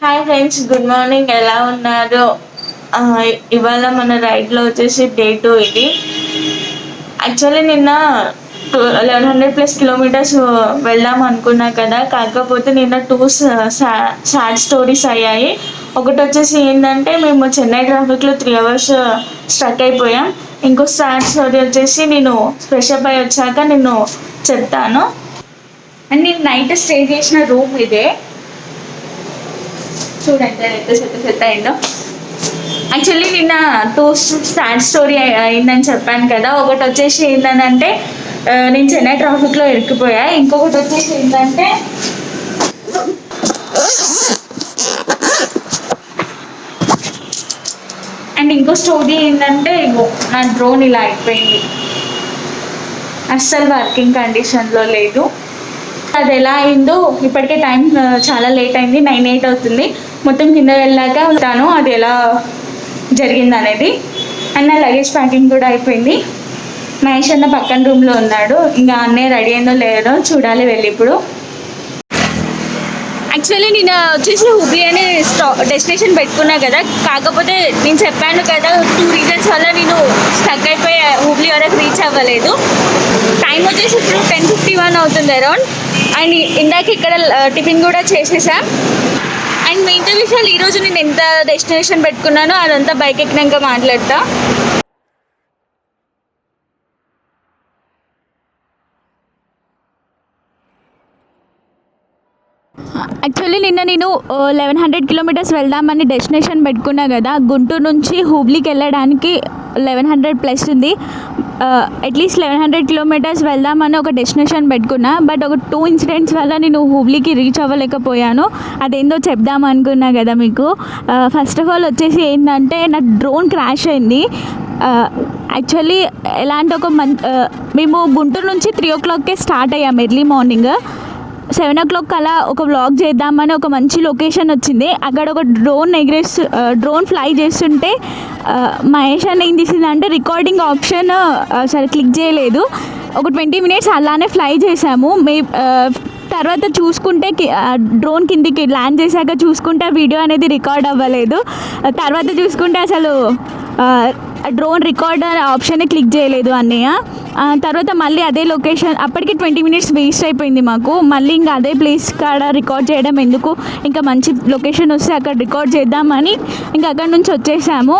Hi friends, good morning. ఎలా ఉన్నారు? ఇవాళ మన రైడ్లో వచ్చేసి డే 2 ఇది. యాక్చువల్లీ నిన్న 1100+ కిలోమీటర్స్ వెళ్దాం అనుకున్నా కదా, కాకపోతే నిన్న 2 సాడ్ స్టోరీస్ అయ్యాయి. ఒకటి వచ్చేసి ఏంటంటే మేము చెన్నై ట్రాఫిక్లో 3 hours స్ట్రక్ అయిపోయాం. ఇంకో సాడ్ స్టోరీ వచ్చేసి నేను ఫ్రెషప్ అయి వచ్చాక నేను చెప్తాను. అండ్ నేను నైట్ స్టే చేసిన రూమ్ ఇదే. చూడండి ఎంత చెత్త అయిందో. యాక్చువల్లీ నిన్న 2 సాడ్ స్టోరీ అయిందని చెప్పాను కదా. ఒకటి వచ్చేసి ఏంటంటే నేను చెన్నై ట్రాఫిక్లో ఇరుక్కుపోయా. ఇంకొకటి వచ్చేసి ఏంటంటే అండ్ ఇంకో స్టోరీ ఏంటంటే నా డ్రోన్ ఇలా అయిపోయింది, అస్సలు వర్కింగ్ కండిషన్లో లేదు. అది ఎలా అయిందో ఇప్పటికే టైం చాలా లేట్ అయింది, 9-8 అవుతుంది. మొత్తం కింద వెళ్ళాక ఉంటాను అది ఎలా జరిగింది అనేది. అండ్ నా లగేజ్ ప్యాకింగ్ కూడా అయిపోయింది. మహేష్ అన్న పక్కన రూమ్లో ఉన్నాడు. ఇంకా అన్నయ్య రెడీ అయిందో లేదో చూడాలి వెళ్ళి ఇప్పుడు. యాక్చువల్లీ నేను వచ్చేసి హుబ్లీ అనే డెస్టినేషన్ పెట్టుకున్నా కదా, కాకపోతే నేను చెప్పాను కదా 2 reasons వల్ల నేను స్టక్ అయిపోయి హుబ్లీ వరకు రీచ్ అవ్వలేదు. టైం వచ్చేసి ఇప్పుడు 10:51 అవుతుంది అరౌండ్. అండ్ ఇందాక ఇక్కడ టిఫిన్ కూడా చేసేసాం. అండ్ మిగతా విషయాలు ఈరోజు నేను ఎంత డెస్టినేషన్ పెట్టుకున్నానో అదంతా బైక్ ఎక్కినాక మాట్లాడతా. యాక్చువల్లీ నిన్న నేను 1100 కిలోమీటర్స్ వెళ్దామని డెస్టినేషన్ పెట్టుకున్నా కదా. గుంటూరు నుంచి హుబ్లీకి వెళ్ళడానికి 1100+ ఉంది. అట్లీస్ట్ 1100 కిలోమీటర్స్ వెళ్దామని ఒక డెస్టినేషన్ పెట్టుకున్నా. బట్ ఒక 2 ఇన్సిడెంట్స్ వల్ల నేను హుబ్లీకి రీచ్ అవ్వలేకపోయాను. అదేందో చెప్దాం అనుకున్నా కదా మీకు. ఫస్ట్ ఆఫ్ ఆల్ వచ్చేసి ఏంటంటే నా డ్రోన్ క్రాష్ అయింది. యాక్చువల్లీ ఎలా అంటే మేము గుంటూరు నుంచి 3 o'clockకే స్టార్ట్ అయ్యాము. ఎర్లీ మార్నింగ్ 7 o'clock అలా ఒక వ్లాగ్ చేద్దామని ఒక మంచి లొకేషన్ వచ్చింది. అక్కడ ఒక డ్రోన్ ఫ్లై చేస్తుంటే మహేష్ అన్న ఏం తీసిందంటే రికార్డింగ్ ఆప్షన్ సరే క్లిక్ చేయలేదు. ఒక 20 minutes అలానే ఫ్లై చేసాము. తర్వాత చూసుకుంటే డ్రోన్ కిందికి ల్యాండ్ చేశాక చూసుకుంటే వీడియో అనేది రికార్డ్ అవ్వలేదు. తర్వాత చూసుకుంటే అసలు డ్రోన్ రికార్డ్ ఆప్షనే క్లిక్ చేయలేదు అన్నయ్య. తర్వాత మళ్ళీ అదే లొకేషన్, అప్పటికి 20 minutes వేస్ట్ అయిపోయింది మాకు. మళ్ళీ ఇంకా అదే ప్లేస్ కాడ రికార్డ్ చేయడం ఎందుకు, ఇంకా మంచి లొకేషన్ వస్తే అక్కడ రికార్డ్ చేద్దామని ఇంకా అక్కడ నుంచి వచ్చేసాము.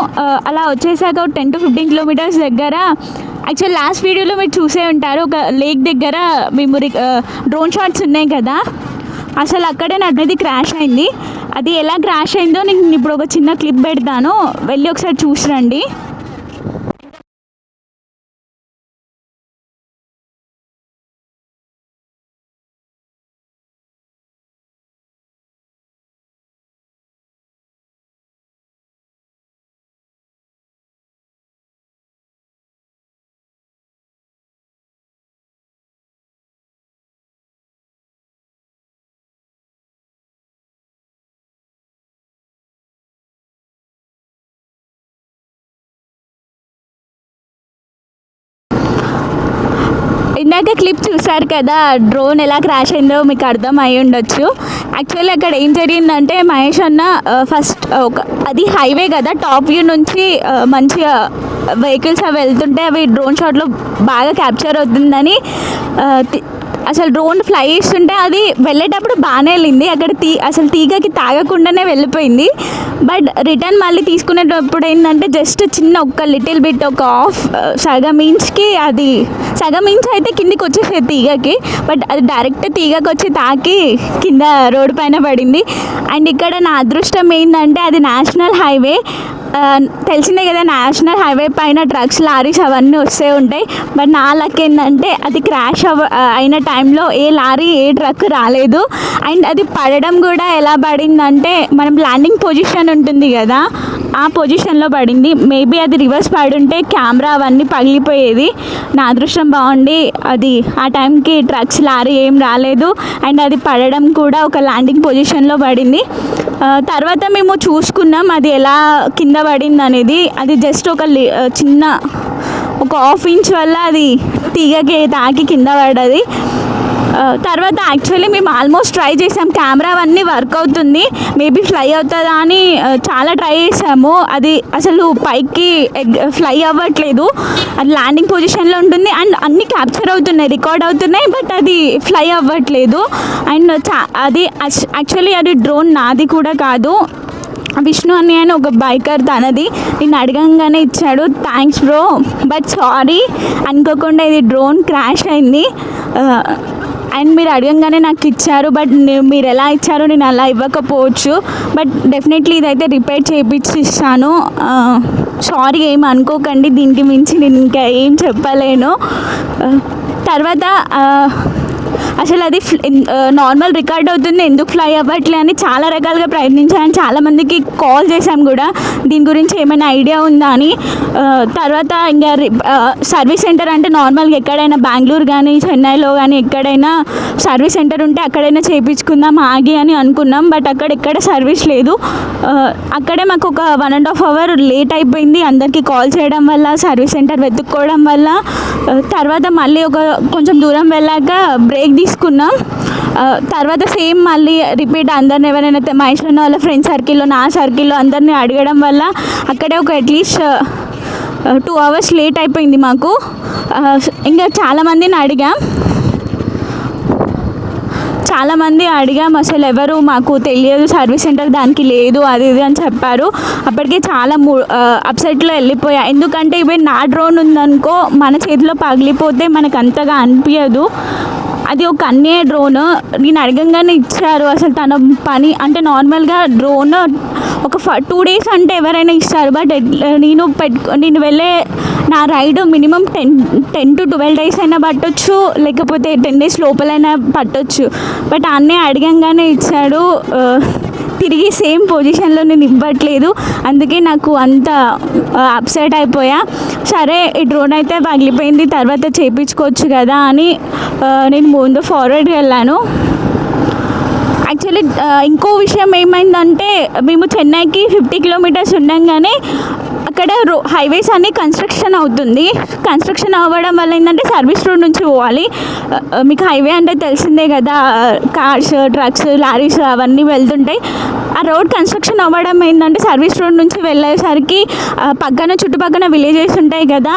అలా వచ్చేసాక 10 to 15 kilometers దగ్గర, యాక్చువల్ లాస్ట్ వీడియోలో మీరు చూసే ఉంటారు, ఒక లేక్ దగ్గర మేము డ్రోన్ షాట్స్ ఉన్నాయి కదా, అసలు అక్కడే నాది క్రాష్ అయింది. అది ఎలా క్రాష్ అయిందో నేను ఇప్పుడు ఒక చిన్న క్లిప్ పెడతాను, వెళ్ళి ఒకసారి చూసిరండి. ఇందాక క్లిప్ చూసారు కదా, డ్రోన్ ఎలా క్రాష్ అయిందో మీకు అర్థం అయి ఉండొచ్చు. యాక్చువల్లీ అక్కడ ఏం జరిగిందంటే మహేష్ అన్న ఫస్ట్ అది హైవే కదా, టాప్ వ్యూ నుంచి మంచిగా వెహికల్స్ అవి వెళ్తుంటే అవి డ్రోన్ షాట్లో బాగా క్యాప్చర్ అవుతుందని అసలు డ్రోన్ ఫ్లై చేస్తుంటే అది వెళ్ళేటప్పుడు బాగానే వెళ్ళింది. అక్కడ అసలు తీగకి తాగకుండానే వెళ్ళిపోయింది. బట్ రిటర్న్ మళ్ళీ తీసుకునేటప్పుడు ఏంటంటే జస్ట్ చిన్న ఒక్క లిటిల్ బిట్ ఒక సగం ఇంచ్కి, అది సగం ఇంచ్ అయితే కిందికి వచ్చేసేది తీగకి, బట్ అది డైరెక్ట్ తీగకి వచ్చి తాకి కింద రోడ్డు పైన పడింది. అండ్ ఇక్కడ నా అదృష్టం ఏంటంటే అది నేషనల్ హైవే, తెలిసిందే కదా, నేషనల్ హైవే పైన ట్రక్స్, లారీస్ అవన్నీ వస్తూ ఉంటాయి. బట్ నా లక్ ఏంటంటే అది క్రాష్ అయిన టైంలో ఏ లారీ ఏ ట్రక్ రాలేదు. అండ్ అది పడడం కూడా ఎలా పడిందంటే మనం ల్యాండింగ్ పొజిషన్ ఉంటుంది కదా, ఆ పొజిషన్లో పడింది. మేబీ అది రివర్స్ పడుంటే కెమెరా అవన్నీ పగిలిపోయేది. నా అదృష్టం బాగుండి అది ఆ టైంకి ట్రక్స్ లారీ ఏం రాలేదు. అండ్ అది పడడం కూడా ఒక ల్యాండింగ్ పొజిషన్లో పడింది. తర్వాత మేము చూసుకున్నాం అది ఎలా కింద పడింది అనేది. అది జస్ట్ ఒక చిన్న ఒక 1/2 inch వల్ల అది తీగకి తాకి కింద పడ్డది. తర్వాత యాక్చువల్లీ మేము ఆల్మోస్ట్ ట్రై చేసాం, కెమెరా అవన్నీ వర్క్ అవుతుంది, మేబీ ఫ్లై అవుతుందా అని చాలా ట్రై చేసాము. అది అసలు పైకి ఫ్లై అవ్వట్లేదు, అది ల్యాండింగ్ పొజిషన్లో ఉంటుంది అండ్ అన్నీ క్యాప్చర్ అవుతున్నాయి, రికార్డ్ అవుతున్నాయి, బట్ అది ఫ్లై అవ్వట్లేదు. అండ్ అది యాక్చువల్లీ అది డ్రోన్ నాది కూడా కాదు, విష్ణు అని అని ఒక బైకర్ తనది. నేను అడగంగానే ఇచ్చాడు. థ్యాంక్స్ బ్రో, బట్ సారీ అనుకోకుండా ఇది డ్రోన్ క్రాష్ అయింది అండ్ మీరు అడగంగానే నాకు ఇచ్చారు, బట్ మీరు ఎలా ఇచ్చారో నేను అలా ఇవ్వకపోవచ్చు, బట్ డెఫినెట్లీ ఇదైతే రిపేర్ చేయించి ఇస్తాను. సారీ ఏం అనుకోకండి, దీనికి మించి నేను ఇంకా ఏం చెప్పలేను. తర్వాత అసలు అది నార్మల్ రికార్డ్ అవుతుంది, ఎందుకు ఫ్లై అవ్వట్లే అని చాలా రకాలుగా ప్రయత్నించాను, చాలామందికి కాల్ చేసాం కూడా దీని గురించి ఏమైనా ఐడియా ఉందా అని. తర్వాత ఇంకా సర్వీస్ సెంటర్ అంటే నార్మల్గా ఎక్కడైనా బెంగళూరు కానీ చెన్నైలో కానీ ఎక్కడైనా సర్వీస్ సెంటర్ ఉంటే అక్కడైనా చేయించుకుందాం ఆగి అని అనుకున్నాం, బట్ అక్కడ ఎక్కడ సర్వీస్ లేదు. అక్కడే మాకు ఒక 1.5 hours లేట్ అయిపోయింది, అందరికీ కాల్ చేయడం వల్ల, సర్వీస్ సెంటర్ వెతుక్కోవడం వల్ల. తర్వాత మళ్ళీ కొంచెం దూరం వెళ్ళాక బ్రేక్ తీసుకున్నాం. తర్వాత సేమ్ మళ్ళీ రిపీట్ అందరిని ఎవరైనా మహేష్ అన్న వాళ్ళ ఫ్రెండ్ సర్కిల్లో, నా సర్కిల్లో అందరినీ అడగడం వల్ల అక్కడే ఒక అట్లీస్ట్ 2 hours లేట్ అయిపోయింది మాకు. ఇంకా చాలామందిని అడిగాం, అసలు ఎవరు మాకు తెలియదు, సర్వీస్ సెంటర్ దానికి లేదు అది ఇది అని చెప్పారు. అప్పటికే చాలా అప్సెట్లో వెళ్ళిపోయా, ఎందుకంటే ఇవి నా డ్రోన్ ఉందనుకో మన చేతిలో పగిలిపోతే మనకు అంతగా అనిపించదు, అది ఒక అన్నే డ్రోన్ నేను అడగంగానే ఇచ్చారు. అసలు తన పని అంటే నార్మల్గా డ్రోన్ ఒక 2 days అంటే ఎవరైనా ఇస్తారు, బట్ నేను వెళ్ళే నా రైడ్ మినిమం 10 to 12 days అయినా పట్టొచ్చు, లేకపోతే 10 days లోపలైనా పట్టొచ్చు, బట్ అన్నీ అడగంగానే ఇచ్చాడు. తిరిగి సేమ్ పొజిషన్లో నేను ఇవ్వట్లేదు, అందుకే నాకు అంత అప్సెట్ అయిపోయా. సరే ఈ డ్రోన్ అయితే పగిలిపోయింది, తర్వాత చేయించుకోవచ్చు కదా అని నేను ముందు ఫార్వర్డ్కి వెళ్ళాను. యాక్చువల్లీ ఇంకో విషయం ఏమైందంటే మేము చెన్నైకి 50 kilometers ఉండగానే అక్కడ హైవేస్ అన్నీ కన్స్ట్రక్షన్ అవుతుంది. కన్స్ట్రక్షన్ అవ్వడం వల్ల ఏంటంటే సర్వీస్ రోడ్ నుంచి పోవాలి. మీకు హైవే అంటే తెలిసిందే కదా, కార్స్, ట్రక్స్, లారీస్ అవన్నీ వెళ్తుంటాయి. ఆ రోడ్ కన్స్ట్రక్షన్ అవ్వడం ఏంటంటే సర్వీస్ రోడ్ నుంచి వెళ్ళేసరికి చుట్టుపక్కన విలేజెస్ ఉంటాయి కదా,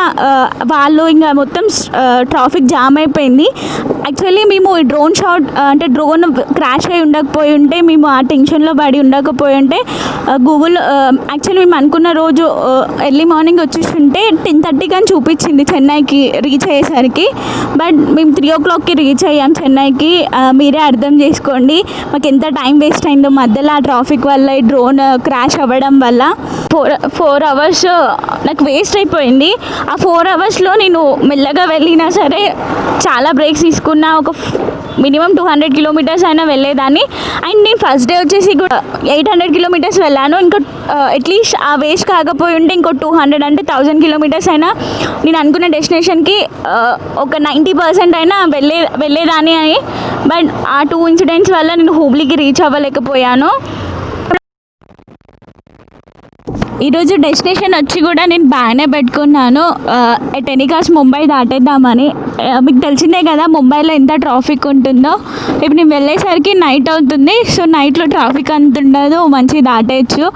వాళ్ళు ఇంకా మొత్తం ట్రాఫిక్ జామ్ అయిపోయింది. యాక్చువల్లీ మేము ఈ డ్రోన్ క్రాష్ అయి ఉండకపోయి ఉంటే, మేము ఆ టెన్షన్లో పడి ఉండకపోయి ఉంటే గూగుల్ యాక్చువల్లీ మేము అనుకున్న రోజు ఎర్లీ మార్నింగ్ వచ్చేస్తుంటే 10:30 అని చూపించింది చెన్నైకి రీచ్ అయ్యేసరికి, బట్ మేము 3 o'clockకి రీచ్ అయ్యాం చెన్నైకి. మీరే అర్థం చేసుకోండి మాకు ఎంత టైం వేస్ట్ అయిందో మధ్యలో ఆ ట్రాఫిక్ వల్ల, ఈ డ్రోన్ క్రాష్ అవ్వడం వల్ల. 4 hours నాకు వేస్ట్ అయిపోయింది. ఆ 4 hoursలో నేను మెల్లగా వెళ్ళినా సరే చాలా బ్రేక్స్ తీసుకున్నా, ఒక మినిమం 200 kilometers అయినా వెళ్ళేదాన్ని. అండ్ నేను ఫస్ట్ డే వచ్చేసి కూడా 800 kilometers వెళ్ళాను. ఇంకా అట్లీస్ట్ ఆ వేస్ట్ కాకపోయి ఉంటే ఇంకో 200 అంటే 1000 kilometers అయినా నేను అనుకున్న డెస్టినేషన్కి ఒక 90% అయినా వెళ్ళేదాన్ని అని. బట్ ఆ 2 incidents వల్ల నేను హుబ్లీకి రీచ్ అవ్వలేకపోయాను. ఈరోజు డెస్టినేషన్ వచ్చి కూడా నేను బాగానే పెట్టుకున్నాను, ఎట్ ఎనీ కాస్ట్ ముంబై దాటేద్దామని. మీకు తెలిసిందే కదా ముంబైలో ఎంత ట్రాఫిక్ ఉంటుందో. ఇప్పుడు నేను వెళ్ళేసరికి నైట్ అవుతుంది, సో నైట్లో ట్రాఫిక్ అంత ఉండదు, మంచిగా దాటేయచ్చు.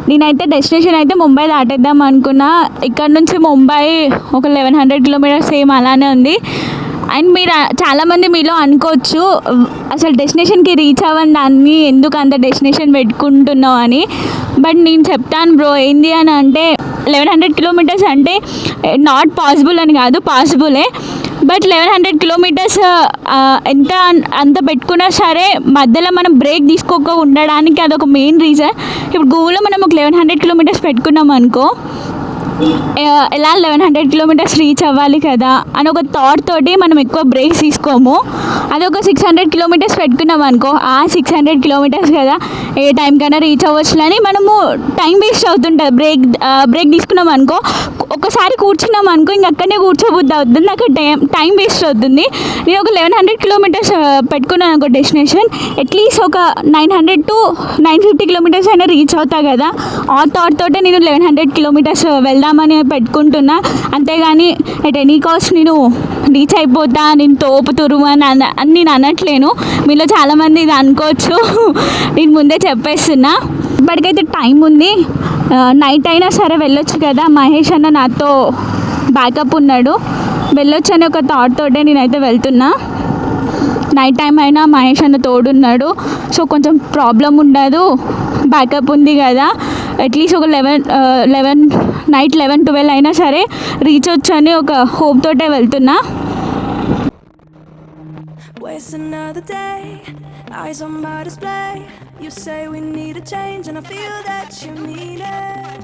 నేనైతే డెస్టినేషన్ అయితే ముంబై దాటేద్దాం అనుకున్నా. ఇక్కడ నుంచి ముంబై ఒక 1100 kilometers సేమ్ అలానే ఉంది. అండ్ మీరు చాలామంది మీలో అనుకోవచ్చు అసలు డెస్టినేషన్కి రీచ్ అవ్వని దాన్ని ఎందుకు అంత డెస్టినేషన్ పెట్టుకుంటున్నావు అని. బట్ నేను చెప్తాను బ్రో, ఏంది అని అంటే 1100 kilometers అంటే నాట్ పాసిబుల్ అని కాదు, పాసిబులే. బట్ 1100 kilometers అంత పెట్టుకున్నా సరే మధ్యలో మనం బ్రేక్ తీసుకోక ఉండడానికి అదొక మెయిన్ రీజన్. ఇప్పుడు గూగుల్లో మనం ఒక 1100 kilometers పెట్టుకున్నాం అనుకో, ఎలా 1100 kilometers రీచ్ అవ్వాలి కదా అని ఒక థాట్ తోటి మనం ఎక్కువ బ్రేక్స్ తీసుకోము. అది ఒక 600 kilometers పెట్టుకున్నాం అనుకో, ఆ 600 kilometers కదా ఏ టైంకైనా రీచ్ అవ్వచ్చు అని మనము టైం వేస్ట్ అవుతుంటుంది. బ్రేక్ తీసుకున్నాం అనుకో, ఒకసారి కూర్చున్నాం అనుకో, ఇంక అక్కడనే కూర్చోబుద్ది అవుతుంది, నాకు టైం వేస్ట్ అవుతుంది. నేను ఒక 1100 kilometers పెట్టుకున్నాను అనుకో డెస్టినేషన్, అట్లీస్ట్ ఒక 900 to 950 kilometers అయినా రీచ్ అవుతా కదా. ఆ థాట్ తోటే నేను 1100 kilometers వెళ్దామని పెట్టుకుంటున్నా, అంతేగాని ఎట్ ఎనీ కాస్ట్ నేను రీచ్ అయిపోతా, నేను తోపు తురుము అని నేను అనట్లేను. మీలో చాలామంది ఇది అనుకోవచ్చు, నేను ముందే చెప్పేస్తున్నా. ఇప్పటికైతే టైం ఉంది, నైట్ అయినా సరే వెళ్ళొచ్చు కదా, మహేష్ అన్న నాతో బ్యాకప్ ఉన్నాడు, వెళ్ళొచ్చు అనే ఒక థాట్ తోటే నేనైతే వెళ్తున్నా. నైట్ టైం అయినా మహేష్ అన్న తోడున్నాడు, సో కొంచెం ప్రాబ్లం ఉండదు, బ్యాకప్ ఉంది కదా. అట్లీస్ట్ ఒక 11 నైట్ 11-12 అయినా సరే రీచ్ వచ్చు అని ఒక హోప్ తోటే వెళ్తున్నా. Waste another day, eyes on my display. You say we need a change and I feel that you mean it.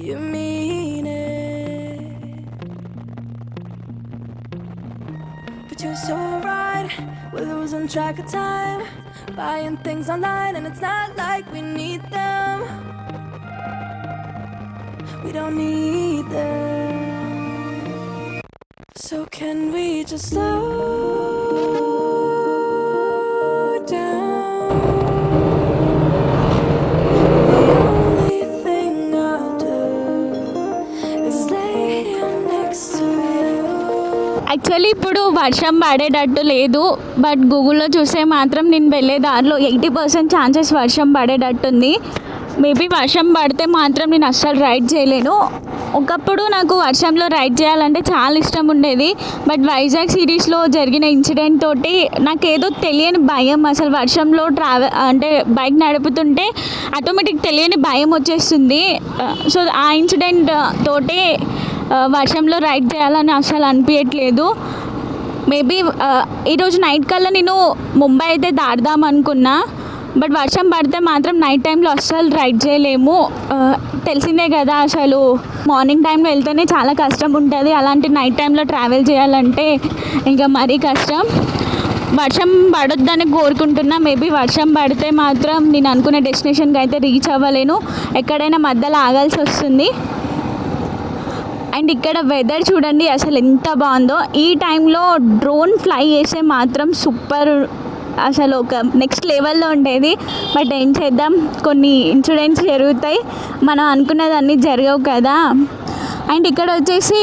You mean it. But you're so right, we're losing track of time, buying things online and it's not like we need them. We don't need them. So can we just slow down? The only thing I'll do is lay here next to you. Actually ఇప్పుడు వర్షం పడేటట్టు లేదు, but గూగుల్లో చూస్తే మాత్రం నేను వెళ్ళే దారిలో 80% ఛాన్సెస్ వర్షం పడేటట్టుంది. మేబీ వర్షం పడితే మాత్రం నేను అస్సలు రైడ్ చేయలేను. ఒకప్పుడు నాకు వర్షంలో రైడ్ చేయాలంటే చాలా ఇష్టం ఉండేది, బట్ వైజాగ్ సిరీస్లో జరిగిన ఇన్సిడెంట్ తోటి నాకు ఏదో తెలియని భయం, అసలు వర్షంలో అంటే బైక్ నడుపుతుంటే ఆటోమేటిక్ తెలియని భయం వచ్చేస్తుంది. సో ఆ ఇన్సిడెంట్ తోటి వర్షంలో రైడ్ చేయాలని అసలు అనిపించట్లేదు. మేబీ ఈరోజు నైట్ కల్లా నేను ముంబై అయితే దాటుదాం అనుకున్నా, బట్ వర్షం పడితే మాత్రం నైట్ టైంలో అస్సలు రైడ్ చేయలేము. తెలిసిందే కదా, అసలు మార్నింగ్ టైంలో వెళ్తేనే చాలా కష్టం ఉంటుంది, అలాంటి నైట్ టైంలో ట్రావెల్ చేయాలంటే ఇంకా మరీ కష్టం. వర్షం పడొద్దని కోరుకుంటున్నా. మేబీ వర్షం పడితే మాత్రం నేను అనుకునే డెస్టినేషన్కి అయితే రీచ్ అవ్వలేను, ఎక్కడైనా మధ్యలో ఆగాల్సి వస్తుంది. అండ్ ఇక్కడ వెదర్ చూడండి అసలు ఎంత బాగుందో. ఈ టైంలో డ్రోన్ ఫ్లై చేస్తే మాత్రం సూపర్, అసలు ఒక నెక్స్ట్ లెవెల్లో ఉండేది. బట్ ఏం చేద్దాం, కొన్ని ఇన్సిడెంట్స్ జరుగుతాయి, మనం అనుకున్నదన్నీ జరగవు కదా. అండ్ ఇక్కడ వచ్చేసి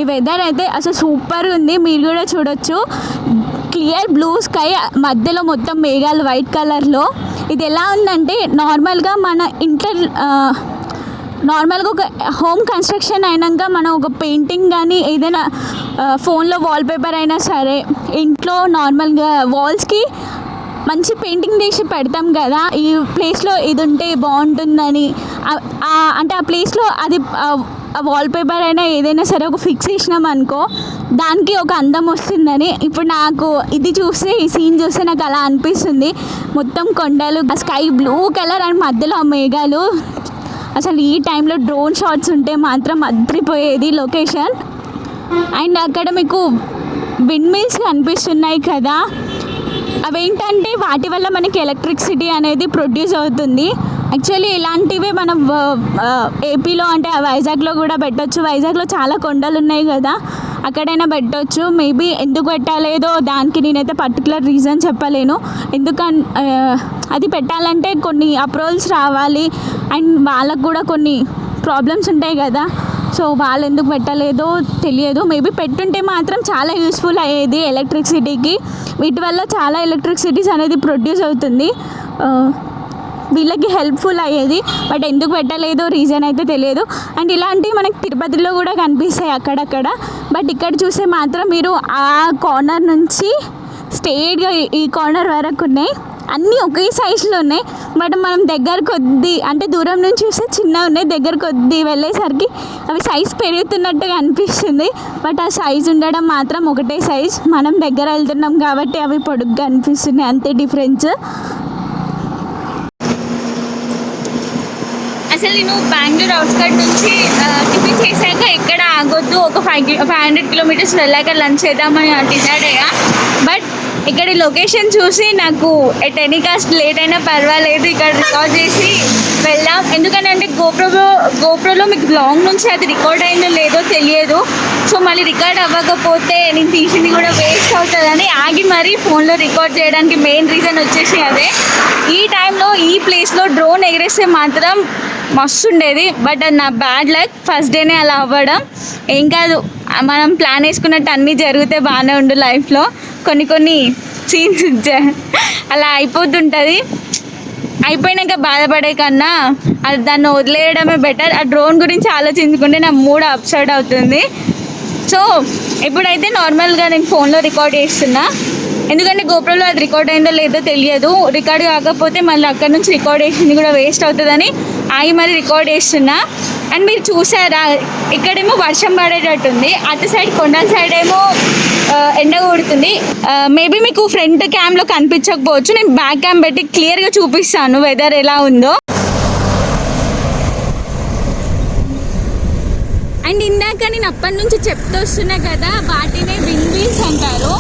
ఈ వెదర్ అయితే అసలు సూపర్ ఉంది, మీరు కూడా చూడొచ్చు. క్లియర్ బ్లూ స్కై, మధ్యలో మొత్తం మేఘాలు వైట్ కలర్లో. ఇది ఎలా ఉందంటే నార్మల్గా మన ఇంట్లో నార్మల్గా ఒక హోమ్ కన్స్ట్రక్షన్ అయినాక మనం ఒక పెయింటింగ్ కానీ ఏదైనా ఫోన్లో వాల్పేపర్ అయినా సరే ఇంట్లో నార్మల్గా వాల్స్కి మంచి పెయింటింగ్ చేసి పెడతాం కదా, ఈ ప్లేస్లో ఇది ఉంటే బాగుంటుందని. అంటే ఆ ప్లేస్లో అది వాల్పేపర్ అయినా ఏదైనా సరే ఒక ఫిక్స్ చేసినాం అనుకో, దానికి ఒక అందం వస్తుందని. ఇప్పుడు నాకు ఇది చూస్తే, ఈ సీన్ చూస్తే నాకు అలా అనిపిస్తుంది. మొత్తం కొండలు, స్కై బ్లూ కలర్ అండ్ మధ్యలో ఆ మేఘాలు. అసలు ఈ టైంలో డ్రోన్ షాట్స్ ఉంటే మాత్రం అద్రిపోయేది లొకేషన్. అండ్ అక్కడ మీకు విండ్ మిల్స్ కనిపిస్తున్నాయి కదా, అవేంటంటే వాటి వల్ల మనకి ఎలక్ట్రిసిటీ అనేది ప్రొడ్యూస్ అవుతుంది. యాక్చువల్లీ ఇలాంటివి మనం ఏపీలో అంటే వైజాగ్లో కూడా పెట్టవచ్చు. వైజాగ్లో చాలా కొండలు ఉన్నాయి కదా, అక్కడైనా పెట్టవచ్చు. మేబీ ఎందుకు పెట్టలేదో దానికి నేనైతే పర్టికులర్ రీజన్ చెప్పలేను. అది పెట్టాలంటే కొన్ని అప్రూవల్స్ రావాలి అండ్ వాళ్ళకు కూడా కొన్ని ప్రాబ్లమ్స్ ఉంటాయి కదా, సో వాళ్ళు ఎందుకు పెట్టలేదో తెలియదు. మేబీ పెట్టుంటే మాత్రం చాలా యూస్ఫుల్ అయ్యేది ఎలక్ట్రిసిటీకి. వీటి వల్ల చాలా ఎలక్ట్రిసిటీస్ అనేది ప్రొడ్యూస్ అవుతుంది, వీళ్ళకి హెల్ప్ఫుల్ అయ్యేది. బట్ ఎందుకు పెట్టలేదో రీజన్ అయితే తెలియదు. అండ్ ఇలాంటివి మనకి తిరుపతిలో కూడా కనిపిస్తాయి అక్కడక్కడ. బట్ ఇక్కడ చూస్తే మాత్రం మీరు ఆ కార్నర్ నుంచి స్ట్రెయిట్గా ఈ కార్నర్ వరకు ఉన్నాయి, అన్నీ ఒకే సైజులో ఉన్నాయి. బట్ మనం దగ్గర కొద్ది అంటే దూరం నుంచి చూస్తే చిన్నగా ఉన్నాయి, దగ్గర కొద్ది వెళ్ళేసరికి అవి సైజ్ పెరుగుతున్నట్టుగా అనిపిస్తుంది. బట్ ఆ సైజ్ ఉండడం మాత్రం ఒకటే సైజ్, మనం దగ్గర వెళ్తున్నాం కాబట్టి అవి పొడుగ్గా అనిపిస్తున్నాయి, అంతే డిఫరెన్స్. అసలు నేను బెంగళూరు అవుట్స్కట్ నుంచి టిఫిన్ చేశాక ఎక్కడ ఆగొద్దు, ఒక 500 కిలోమీటర్స్ వెళ్ళాక లంచ్ చేద్దామని డిసైడ్ అయ్యా. బట్ ఇక్కడ లొకేషన్ చూసి నాకు ఎట్ ఎనీ కాస్ట్ లేట్ అయినా పర్వాలేదు ఇక్కడ రికార్డ్ చేసి వెళ్దాం. ఎందుకంటే గోప్రోలో మీకు లాంగ్ నుంచి అది రికార్డ్ అయిందో లేదో తెలియదు. సో మళ్ళీ రికార్డ్ అవ్వకపోతే నేను తీసింది కూడా వేస్ట్ అవుతుందని ఆగి మరీ ఫోన్లో రికార్డ్ చేయడానికి మెయిన్ రీజన్ వచ్చేసి అదే. ఈ టైంలో ఈ ప్లేస్లో డ్రోన్ ఎగిరేస్తే మాత్రం మస్తు ఉండేది. బట్ అది నా బ్యాడ్ లక్, ఫస్ట్ డేనే అలా అవ్వడం. ఏం కాదు, మనం ప్లాన్ వేసుకున్నట్టు అన్నీ జరిగితే బాగానే ఉండు లైఫ్లో. కొన్ని సీన్స్ అలా అయిపోతుంటుంది. అయిపోయినాక బాధపడే కన్నా అది దాన్ని వదిలేయడమే బెటర్. ఆ డ్రోన్ గురించి ఆలోచించుకుంటే నా మూడ్ అప్సెట్ అవుతుంది. సో ఇప్పుడైతే నార్మల్గా నేను ఫోన్లో రికార్డ్ చేస్తున్నా. ఎందుకంటే గోప్రోలో అది రికార్డ్ అయిందో లేదో తెలియదు. రికార్డ్ కాకపోతే మళ్ళీ అక్కడ నుంచి రికార్డ్ చేసింది కూడా వేస్ట్ అవుతుందని ఆగి మరి రికార్డ్ చేస్తున్నా. అండ్ మీరు చూసారా, ఇక్కడేమో వర్షం పడేటట్టుంది, అటు సైడ్ కొండల సైడ్ ఏమో ఎండ కొడుతుంది. మేబీ మీకు ఫ్రంట్ క్యామ్లో కనిపించకపోవచ్చు, నేను బ్యాక్ క్యామ్ పెట్టి క్లియర్గా చూపిస్తాను వెదర్ ఎలా ఉందో. అండ్ ఇందాక నేను అప్పటి నుంచి చెప్తూ వస్తున్నా కదా, వాటినే విండ్ వీల్స్ అంటారు.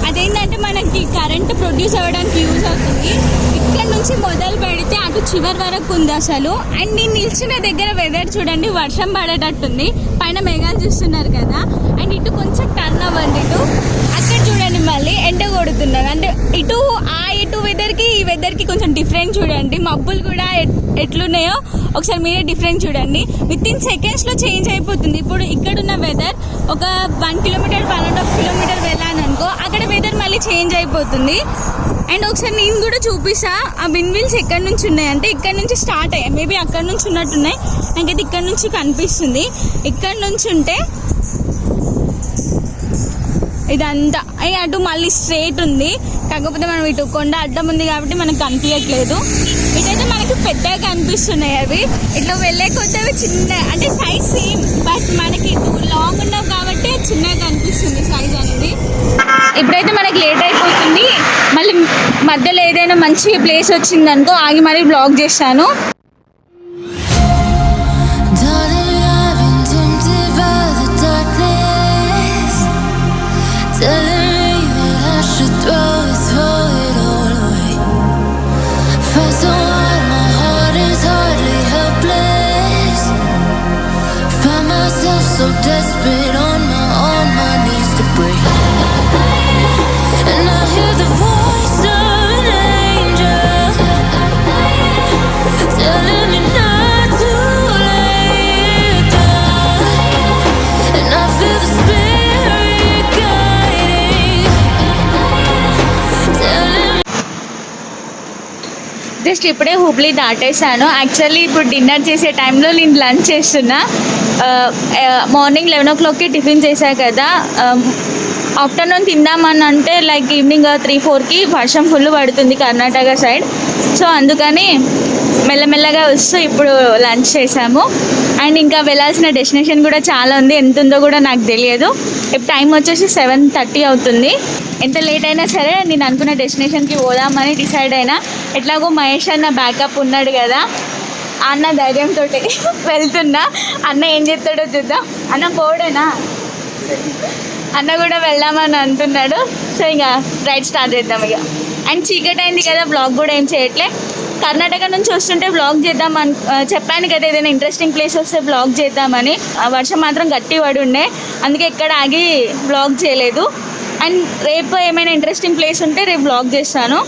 అదేంటంటే మనకి కరెంట్ ప్రొడ్యూస్ అవ్వడానికి యూజ్ అవుతుంది. ఇక్కడ నుంచి మొదలు పెడితే అటు చివరి వరకు ఉంది అసలు. అండ్ నేను నిల్చిన దగ్గర వెదర్ చూడండి, వర్షం పడేటట్టుంది. పైన మేఘాలు చూస్తున్నారు కదా. అండ్ ఇటు కొంచెం టర్న్ అవ్వండి, ఇటు అక్కడ చూడండి మళ్ళీ ఎండ కొడుతున్నారు. అంటే ఇటు వెదర్కి ఈ వెదర్కి కొంచెం డిఫరెంట్ చూడండి. మబ్బులు కూడా ఎట్లున్నాయో ఒకసారి మీరే డిఫరెంట్ చూడండి. విత్ ఇన్ సెకండ్స్లో చేంజ్ అయిపోతుంది. ఇప్పుడు ఇక్కడున్న వెదర్ ఒక 1 కిలోమీటర్ 1.5 కిలోమీటర్ వెళ్ళాను అనుకో, అక్కడ వెదర్ మళ్ళీ చేంజ్ అయిపోతుంది. అండ్ ఒకసారి నేను కూడా చూపిస్తా ఆ విండ్ వీల్స్ ఎక్కడి నుంచి ఉన్నాయి అంటే ఇక్కడ నుంచి స్టార్ట్ అయ్యాయి. మేబీ అక్కడ నుంచి ఉన్నట్టున్నాయి, నాకైతే ఇక్కడ నుంచి కనిపిస్తుంది. ఇక్కడ నుంచి ఉంటే ఇదంతా అటు మళ్ళీ స్ట్రేట్ ఉంది. కాకపోతే మనం ఇటు కొండ అడ్డం ఉంది కాబట్టి మనకు కనిపించట్లేదు. ఇటైతే మనకి పెద్దగా కనిపిస్తున్నాయి అవి. ఇట్లా వెళ్ళే కొద్ది అవి చిన్న, అంటే సైజ్ సేమ్ బట్ మనకి ఇటు లాంగ్ ఉన్నావు కాబట్టి చిన్నగా కనిపిస్తుంది సైజ్ అనేది. ఇప్పుడైతే మనకి లేట్ అయిపోతుంది. మళ్ళీ మధ్యలో ఏదైనా మంచి ప్లేస్ వచ్చిందనుకో ఆగి మరీ బ్లాగ్ చేస్తాను. So desperate on my knees to break, and I hear the voice of an angel telling me not to lay down, and I feel the spirit guiding, telling me. Just ఇప్పుడే Hubli దాటేసాను. Actually ఇప్పుడు dinner చేసే టైంలో నేను lunch చేస్తున్నా. Morning 11 o'clockకి tiffin చేశాను కదా, afternoon తిందామని అంటే లైక్ ఈవినింగ్ 3-4కి వర్షం ఫుల్ పడుతుంది కర్ణాటక సైడ్. సో అందుకని మెల్లమెల్లగా వస్తూ ఇప్పుడు లంచ్ చేసాము. అండ్ ఇంకా వెళ్ళాల్సిన డెస్టినేషన్ కూడా చాలా ఉంది, ఎంత ఉందో కూడా నాకు తెలియదు. ఇప్పుడు టైం వచ్చేసి 7:30 అవుతుంది. ఎంత లేట్ అయినా సరే నేను అనుకున్న డెస్టినేషన్కి పోదామని డిసైడ్ అయినా. ఎట్లాగో మహేష్ అన్న బ్యాకప్ ఉన్నాడు కదా, అన్న ధైర్యంతో వెళ్తున్నా. అన్న ఏం చేస్తాడో చూద్దాం. అన్న పోడేనా, అన్న కూడా వెళ్దామని అంటున్నాడు. సో ఇంకా రైడ్ స్టార్ట్ చేద్దాం ఇక. అండ్ చీకటి అయింది కదా, బ్లాగ్ కూడా ఏం చేయట్లే. కర్ణాటక నుంచి వస్తుంటే బ్లాగ్ చేద్దామని చెప్పాను కదా, ఏదైనా ఇంట్రెస్టింగ్ ప్లేస్ వస్తే బ్లాగ్ చేద్దామని. వర్షం మాత్రం గట్టి పడి ఉండే, అందుకే ఎక్కడ ఆగి బ్లాగ్ చేయలేదు. అండ్ రేపు ఏమైనా ఇంట్రెస్టింగ్ ప్లేస్ ఉంటే రేపు బ్లాగ్ చేస్తాను.